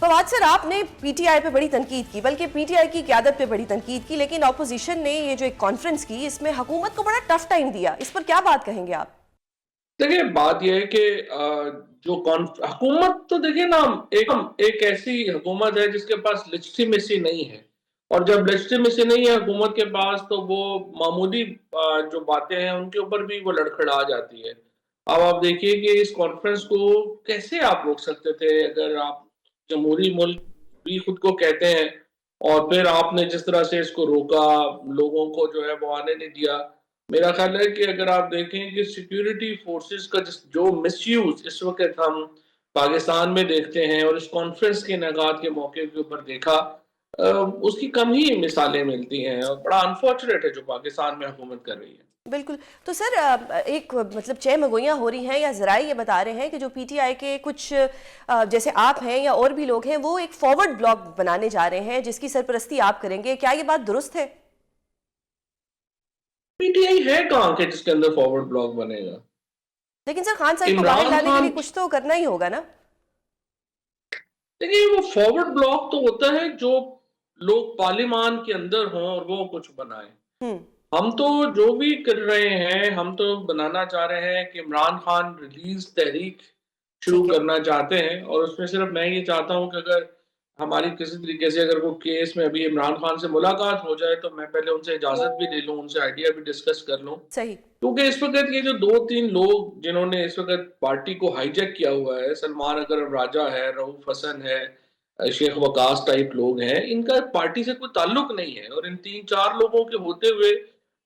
Fawad sir, आपने PTI पे बड़ी तनकीद की, बल्कि पीटीआई की क़यादत पे बड़ी तनकीद की, लेकिन ऑपोजिशन ने ये जो एक कॉन्फ्रेंस की, इसमें हुकूमत को बड़ा टफ टाइम दिया। इस पर क्या बात कहेंगे आप? देखिए, बात यह है कि जो हुकूमत तो देखिए ना, एक ऐसी हुकूमत है जिसके पास लेजिटिमेसी नहीं है। और जब लेजिटिमेसी नहीं है हुकूमत के पास, तो वो मामूली जो बातें हैं उनके ऊपर भी वो लड़खड़ा जाती है। अब आप देखिए कि इस कॉन्फ्रेंस को कैसे आप रोक सकते थे, अगर आप जमहूरी मुल्क भी खुद को कहते हैं, और फिर आपने जिस तरह से इसको रोका, लोगों को जो है वो आने नहीं दिया। मेरा ख्याल है कि अगर आप देखें कि सिक्योरिटी फोर्सेस का जो मिसयूज इस वक्त हम पाकिस्तान में देखते हैं और इस कॉन्फ्रेंस के इनेकाद के मौके के ऊपर देखा, उसकी कम ही मिसालें मिलती हैं, और बड़ा अनफॉर्चुनेट है जो पाकिस्तान में हुकूमत कर रही है। बिल्कुल। तो सर, एक मतलब चहमगोइयाँ हो रही हैं या ज़राए ये बता रहे हैं कि जो पीटीआई के कुछ जैसे आप हैं या और भी लोग हैं, वो एक फॉरवर्ड ब्लॉक बनाने जा रहे हैं जिसकी सरपरस्ती आप करेंगे। क्या ये बात दुरुस्त है? पीटीआई है कहाँ के जिसके अंदर फॉरवर्ड ब्लॉक बनेगा? लेकिन सर, खान साहिब को बाहर इमरान लाने के लिए खान, कुछ तो करना ही होगा ना? देखिए वो फॉरवर्ड ब्लॉक तो होता है जो लोग पार्लियामान के अंदर हों और वो कुछ बनाए। हम्म। हम तो जो भी कर रहे हैं, हम तो बनाना चाह रहे हैं कि इमरान खान रिलीज तहरीक शुरू ठीक है। करना चाहते हैं, और उसमें सिर्फ मैं ये चाहता हूं कि अगर हमारी किसी तरीके से अगर वो केस में अभी इमरान खान से मुलाकात हो जाए, तो मैं पहले उनसे इजाजत भी ले लूं, उनसे आइडिया भी डिस्कस कर लूं। सही। क्योंकि इस वक्त ये जो दो तीन लोग जिन्होंने इस वक्त पार्टी को हाईजैक किया हुआ है, सलमान अकरम राजा है, रऊफ हसन है, शेख वकास टाइप लोग हैं, इनका पार्टी से कोई ताल्लुक नहीं है, और इन तीन चार लोगों के होते हुए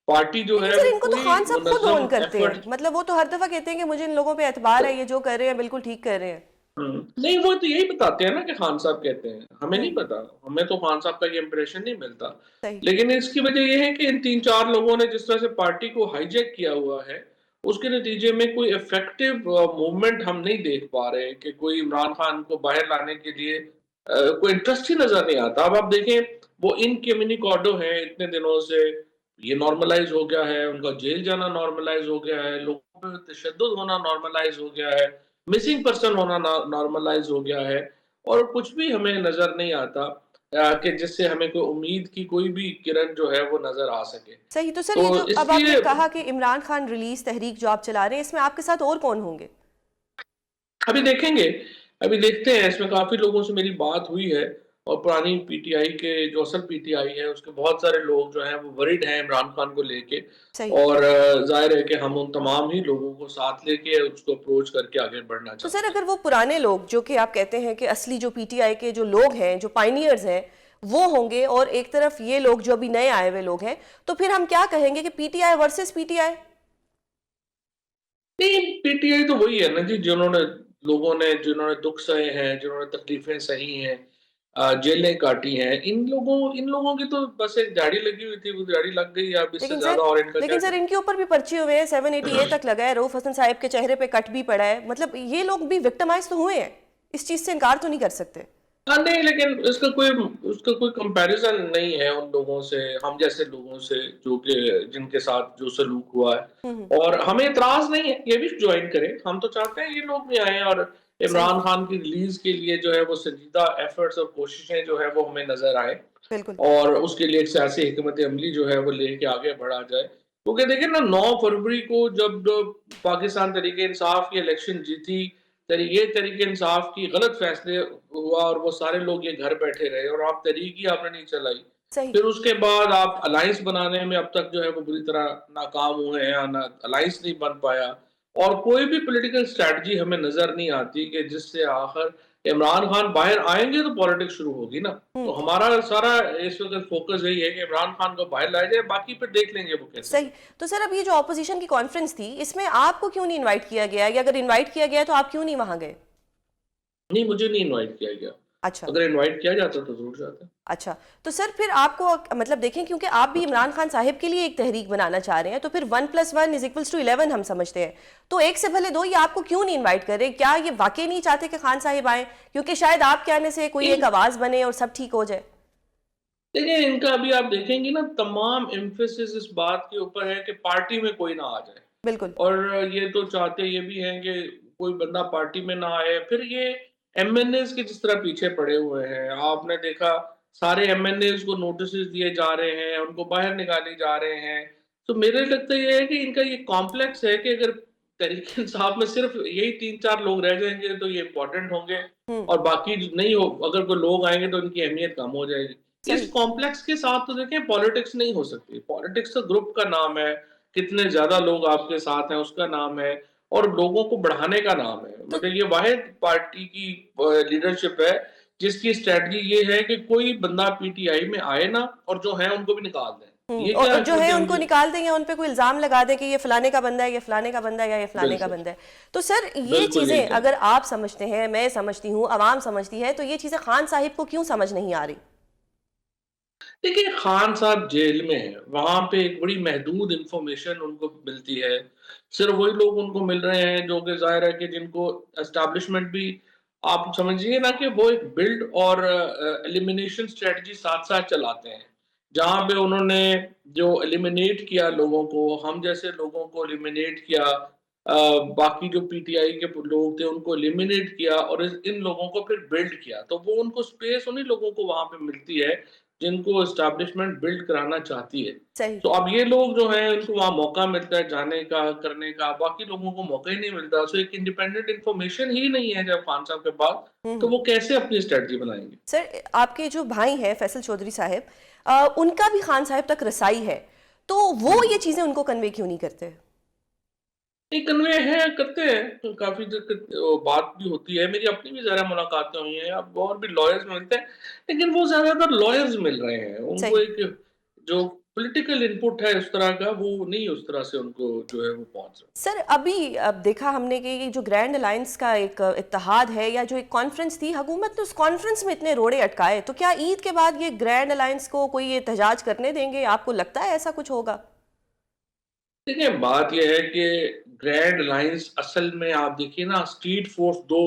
पार्टी जो लेकिन है सर, वो इनको तो कोई खान साहब खुद ऑन मुनज़्ज़म करते हैं। एफर्ट। मतलब वो तो हर दफा कहते हैं कि मुझे इन लोगों पे एतबार है, ये जो कर रहे हैं बिल्कुल ठीक कर रहे हैं। नहीं, वो तो यही बताते हैं ना कि खान साहब कहते हैं, हमें नहीं हम्म। पता, हमें तो खान साहब का ये इंप्रेशन नहीं मिलता। सही। लेकिन इसकी वजह ये है कि इन तीन चार लोगों ने जिस तरह से पार्टी को हाईजैक किया हुआ है, उसके नतीजे में कोई इफेक्टिव मूवमेंट हम नहीं देख पा रहे, कि कोई इमरान खान को बाहर लाने के लिए कोई इंटरेस्ट ही नजर नहीं आता। अब आप देखें, वो इन कम्युनिकाडो है इतने दिनों से, ये नॉर्मलाइज हो गया है, उनका जेल जाना नॉर्मलाइज हो गया है, लोगों पर तशद्दुद होना नॉर्मलाइज हो गया है, मिसिंग पर्सन होना नॉर्मलाइज हो गया है, और कुछ भी हमें नजर नहीं आता कि जिससे हमें कोई उम्मीद की कोई भी किरण जो है वो नजर आ सके। सही। तो सर, तो ये जो अब आपने इसलिए कहा कि इमरान खान रिलीज तहरीक जो आप चला रहे हैं, इसमें आपके साथ और कौन होंगे? अभी देखेंगे, अभी देखते हैं, इसमें काफी लोगों से मेरी बात हुई है, और पुरानी पीटीआई के जो असल पीटीआई है उसके बहुत सारे लोग जो हैं वो वरीड हैं इमरान खान को लेके। सही। और जाहिर है कि हम उन तमाम ही लोगों को साथ लेके उसको अप्रोच करके आगे बढ़ना तो सर, चाहते हैं। अगर वो पुराने लोग जो कि आप कहते हैं कि असली जो पीटीआई के जो लोग हैं, जो पाइनियर्स हैं, वो होंगे, और एक तरफ ये लोग जो अभी नए आए हुए लोग हैं, तो फिर हम क्या कहेंगे कि पीटीआई वर्सेस पीटीआई? नहीं, पीटीआई तो वही है ना जी, जिन्होंने दुख सहे हैं, जिन्होंने तकलीफें सही हैं, जेलें काटी हैं, इन लोगों की तो बस एक दाढ़ी लगी हुई थी, वो दाढ़ी लग गई, अब इससे लेकिन सर ज्यादा और इनका क्या लेकिन सर, करें। इनके ऊपर भी पर्चे हुए हैं, 780A तक लगा है, रऊफ हसन साहब के चेहरे पे कट भी पड़ा है। मतलब ये लोग भी विक्टिमाइज तो हुए हैं, इस चीज से इनकार तो नहीं कर सकते। हाँ, नहीं, लेकिन उसका कोई कंपैरिजन नहीं है उन लोगों से, हम जैसे लोगों से, जो कि जिनके साथ जो सलूक हुआ हम्म। है। और हमें इतराज नहीं है, ये भी ज्वाइन करें, हम तो चाहते हैं ये लोग भी आए, और सही। इमरान खान की रिलीज के लिए जो है वो संजीदा एफर्ट्स और कोशिशें जो है वो हमें नजर आए, बिल्कुल। और उसके लिए एक सियासी हिकमत अमली जो है वो लेके आगे बढ़ा जाए। क्योंकि देखिए ना, 9 फरवरी को जब पाकिस्तान तरीके इंसाफ की इलेक्शन जीती, ये तरीके इंसाफ की गलत फैसले हुआ, और वो सारे लोग ये घर बैठे रहे, और आप तहरीक ही आपने नहीं चलाई। सही। फिर उसके बाद आप अलायंस बनाने में अब तक जो है वो बुरी तरह नाकाम हुए हैं, ना अलायंस नहीं बन पाया, और कोई भी पॉलिटिकल स्ट्रेटजी हमें नजर नहीं आती कि जिससे आखिर इमरान खान बाहर आएंगे तो पॉलिटिक्स शुरू होगी ना। तो हम्म। हमारा सारा इस वक्त फोकस यही है कि इमरान खान को बाहर लाया जाए, बाकी फिर देख लेंगे वो कैसे सही। करते हैं। तो सर, अब ये जो ऑपोजिशन की कॉन्फ्रेंस थी, इसमें आपको क्यों नहीं इनवाइट किया गया, या अगर इनवाइट किया गया तो आप क्यों नहीं वहां गए? नहीं, मुझे नहीं इनवाइट किया गया। अच्छा। अगर इनवाइट किया जाता तो जरूर जाता। अच्छा। तो सर, फिर आपको मतलब देखें, क्योंकि आप भी इमरान खान साहिब के लिए एक तहरीक बनाना चाह रहे हैं, तो फिर 1+1=11 हम समझते हैं। तो एक से भले दो, ये आपको क्यों नहीं इनवाइट कर रहे? क्या ये वाकई नहीं चाहते कि खान साहिब आए, क्योंकि शायद आपके आने से कोई एक आवाज बने और सब ठीक हो जाए? देखिए, इनका अभी आप देखेंगे ना, तमाम एम्फेसिस इस बात के ऊपर है कि पार्टी में कोई ना आ जाए। बिल्कुल। और ये तो चाहते ये भी हैं कि कोई बंदा पार्टी में ना आए। फिर ये एमएनएस के जिस तरह पीछे पड़े हुए हैं, आपने देखा सारे एमएनएस को नोटिसेस दिए जा रहे हैं, उनको बाहर निकाले जा रहे हैं। तो मेरे लगता ये है कि इनका ये कॉम्प्लेक्स है कि अगर तहरीक इंसाफ में सिर्फ यही 3-4 लोग रह जाएँगे तो ये इम्पोर्टेंट होंगे हुँ, और बाकी जो नहीं हो अगर कोई लोग आएँगे तो उनकी अहमियत कम हो जाएगी। इस सही। कॉम्प्लेक्स के साथ तो देखें पॉलिटिक्स नहीं हो सकती। पॉलिटिक्स तो ग्रुप का नाम है, कितने ज़्यादा लोग आपके साथ हैं उसका नाम है और लोगों को बढ़ाने का नाम है। तो मतलब ये वाहिद पार्टी की लीडरशिप है जिसकी स्ट्रैटेजी ये है कि कोई बंदा पीटीआई में आए ना और जो है उनको भी निकाल दें। ये क्या और जो है मतलब उनको ये निकाल दें या उन पे कोई इल्ज़ाम लगा दें कि ये फलाने का बंदा है, ये फलाने का बंदा है या ये फलाने का बिल्कुल, बंदा है। तो सर ये बिल्कुल यही चीज़ें कह रहे अगर हैं। आप समझते हैं, मैं समझती हूँ, अवाम समझती है, तो ये चीज़ें खान साहिब को क्यों समझ नहीं आ रही? देखिए खान साहब जेल में हैं, वहाँ पे एक बड़ी महदूद इन्फॉर्मेशन उनको मिलती है। सिर्फ़ वही लोग उनको मिल रहे हैं जो कि ज़ाहिर है कि जिनको एस्टेब्लिशमेंट भी आप समझिए ना कि वो एक बिल्ड और एलिमिनेशन स्ट्रैटेजी साथ-साथ चलाते हैं। जहाँ पे उन्होंने जो एलिमिनेट किया लोगों को, हम जैसे लोगों को एलिमिनेट किया बाकी जो पीटीआई के लोग थे उनको एलिमिनेट किया और इन लोगों को फिर बिल्ड किया। तो वो उनको स्पेस उन्हीं लोगों को वहाँ पे मिलती है जिनको एस्टेब्लिशमेंट बिल्ड कराना चाहती है। सही। तो अब ये लोग जो हैं उनको वहाँ मौका मिलता है जाने का, करने का, बाकी लोगों को मौका ही नहीं मिलता। सो एक इंडिपेंडेंट इन्फॉर्मेशन ही नहीं है जब खान साहब के पास, हुँ, तो हुँ। वो कैसे अपनी स्ट्रैटेजी बनाएँगे? सर आपके जो भाई हैं फैसल चौधरी साहब उनका भी खान साहब तक रसाई है, तो वो हुँ। ये चीज़ें उनको कन्वे क्यों नहीं करते? नहीं कन्वे हैं, करते हैं, तो काफ़ी बात भी होती है, मेरी अपनी भी ज़रा मुलाकातें हुई हैं, अब और भी लॉयर्स मिलते हैं, लेकिन वो ज़्यादातर लॉयर्स मिल रहे हैं। उनको सही। एक जो पॉलिटिकल इनपुट है उस तरह का, वो नहीं उस तरह से उनको जो है वो पहुँच रहा। सर अभी अब देखा हमने कि ये जो ग्रैंड अलायंस का एक इत्तेहाद है या जो एक कॉन्फ्रेंस थी, हुकूमत ने उस कॉन्फ्रेंस में इतने रोड़े अटकाए, तो क्या ईद के बाद ये ग्रैंड अलायंस को कोई एहतजाज करने देंगे? आपको लगता है ऐसा कुछ होगा? देखिए, बात ये है कि ग्रैंड अलायंस असल में आप देखिए ना स्ट्रीट फोर्स 2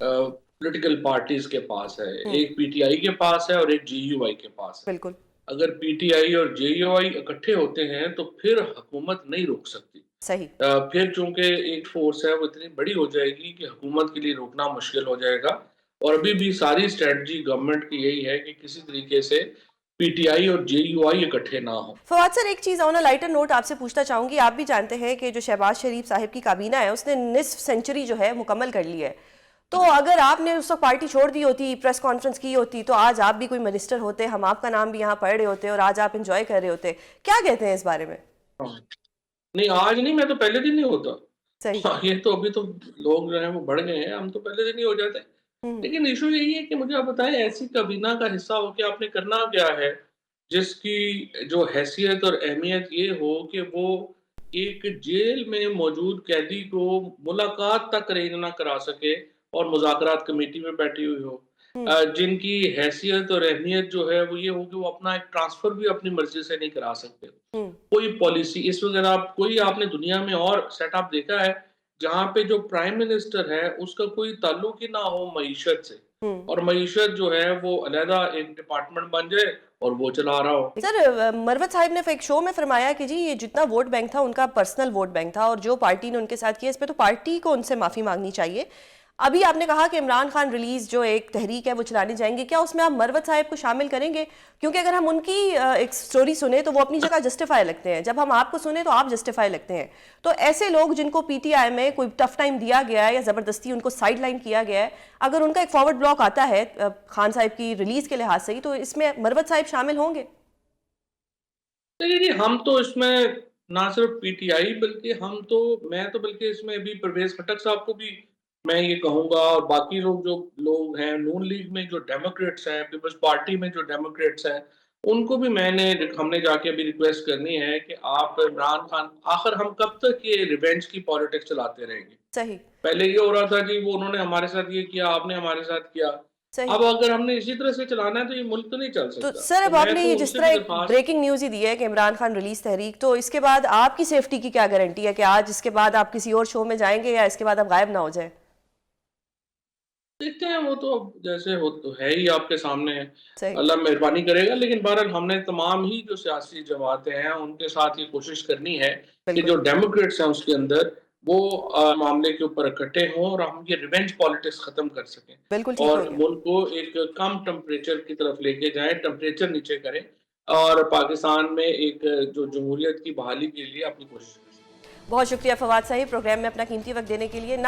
पॉलिटिकल पार्टीज़ के पास है। हुँ, एक पीटीआई के पास है और एक जेयूआई के पास है। बिल्कुल, अगर पीटीआई और जेयूआई इकट्ठे होते हैं तो फिर हुकूमत नहीं रोक सकती। सही। फिर चूँकि एक फ़ोर्स है वो इतनी बड़ी हो जाएगी कि हुकूमत के लिए रोकना मुश्किल हो जाएगा और अभी भी सारी स्ट्रैटेजी गवर्नमेंट की यही है कि किसी तरीके से पीटीआई और जेयूआई इकट्ठे ना हों। फवाद सर एक चीज़ ऑन अ लाइटर नोट आपसे पूछना चाहूँगी, आप भी जानते हैं कि जो शहबाज शरीफ साहब की काबीना है, उसने निस्फ सेंचुरी जो है मुकम्मल कर ली है। तो अगर आपने उस वक्त पार्टी छोड़ दी होती, प्रेस कॉन्फ्रेंस की होती, तो आज आप भी कोई मिनिस्टर होते, हम आपका नाम भी यहाँ पढ़ रहे होते और आज आप इंजॉय कर रहे होते। क्या कहते हैं इस बारे में? हाँ। नहीं आज नहीं, मैं तो पहले दिन ही होता। सही। हाँ, ये तो अभी तो लोग जो हैं वो बढ़ गए हैं, हम तो पहले दिन ही हो जाते। हुँ, लेकिन इश्यू यही है कि मुझे आप बताएँ ऐसी काबीना का हिस्सा होके आपने करना क्या है, जिसकी जो हैसियत और अहमियत ये हो कि वो एक जेल में मौजूद कैदी को मुलाकात तक अरेंज ना करा सके और मुज़ाकरात कमेटी में बैठी हुई हो। हुँ, जिनकी हैसियत और अहमियत जो है वो ये हो कि वो अपना एक ट्रांसफ़र भी अपनी मर्ज़ी से नहीं करा सकते। हुँ, कोई पॉलिसी इस वगैरह आप कोई आपने दुनिया में और सेटअप देखा है जहाँ पे जो प्राइम मिनिस्टर है उसका कोई ताल्लुक ही ना हो मईशत से हुँ। और मईशत जो है वो अलहदा एक डिपार्टमेंट बन जाए और वो चला रहा हो। सर मरवत साहब ने एक शो में फरमाया कि जी ये जितना वोट बैंक था उनका पर्सनल वोट बैंक था और जो पार्टी ने उनके साथ किया इस पे तो पार्टी को उनसे माफ़ी मांगनी चाहिए। अभी आपने कहा कि इमरान खान रिलीज जो एक तहरीक है वो चलाने जाएंगे, क्या उसमें आप मरवत साहब को शामिल करेंगे? क्योंकि अगर हम उनकी एक स्टोरी सुने तो वो अपनी जगह जस्टिफाई लगते हैं, जब हम आपको सुने तो आप जस्टिफाई लगते हैं। तो ऐसे लोग जिनको पीटीआई में कोई टफ टाइम दिया गया है या ज़बरदस्ती उनको साइड लाइन किया गया है, अगर उनका एक फॉरवर्ड ब्लॉक आता है खान साहब की रिलीज के लिहाज से ही, तो इसमें मरवत साहब शामिल होंगे? देखिए जी हम तो इसमें ना सिर्फ पीटीआई बल्कि हम तो मैं तो बल्कि इसमें अभी परवेज खट्टक साहब को भी मैं ये कहूँगा और बाकी लोग जो लोग हैं नून लीग में जो डेमोक्रेट्स हैं पीपल्स पार्टी में जो डेमोक्रेट्स हैं उनको भी हमने जाके अभी रिक्वेस्ट करनी है कि आप इमरान खान आखिर हम कब तक ये रिवेंज की पॉलिटिक्स चलाते रहेंगे। सही। पहले ये हो रहा था जी वो उन्होंने हमारे साथ ये किया आपने हमारे साथ किया। सही। अब अगर हमने इसी तरह से चलाना है तो ये मुल्क तो नहीं चल तो सकता। सर तो अब मैं आपने तो ये जिस उनसे तरह भी एक दरख्वास्त ब्रेकिंग न्यूज़ ही दी है कि इमरान खान रिलीज तहरीक, तो इसके बाद आपकी सेफ्टी की क्या गारंटी है कि आज इसके बाद आप किसी और शो में जाएंगे या इसके बाद आप गायब ना हो जाए? देखते हैं वो तो अब जैसे हो तो है ही आपके सामने है। सही। अल्लाह मेहरबानी करेगा लेकिन बहरहाल हमने तमाम ही जो सियासी जमातें हैं उनके साथ ये कोशिश करनी है कि बिल्कुल। जो डेमोक्रेट्स हैं उसके अंदर वो मामले के ऊपर इकट्ठे हों और हम ये रिवेंज पॉलिटिक्स खत्म कर सकें बिल्कुल ठीक और बोल रहे हैं। मुल्क को एक कम टेम्परेचर की तरफ लेके जाएं, टेम्परेचर नीचे करें और पाकिस्तान में एक जो जमहूरियत की बहाली के लिए अपनी कोशिश करें। बहुत शुक्रिया फवाद साहिब, प्रोग्राम में अपना कीमती वक्त देने के लिए।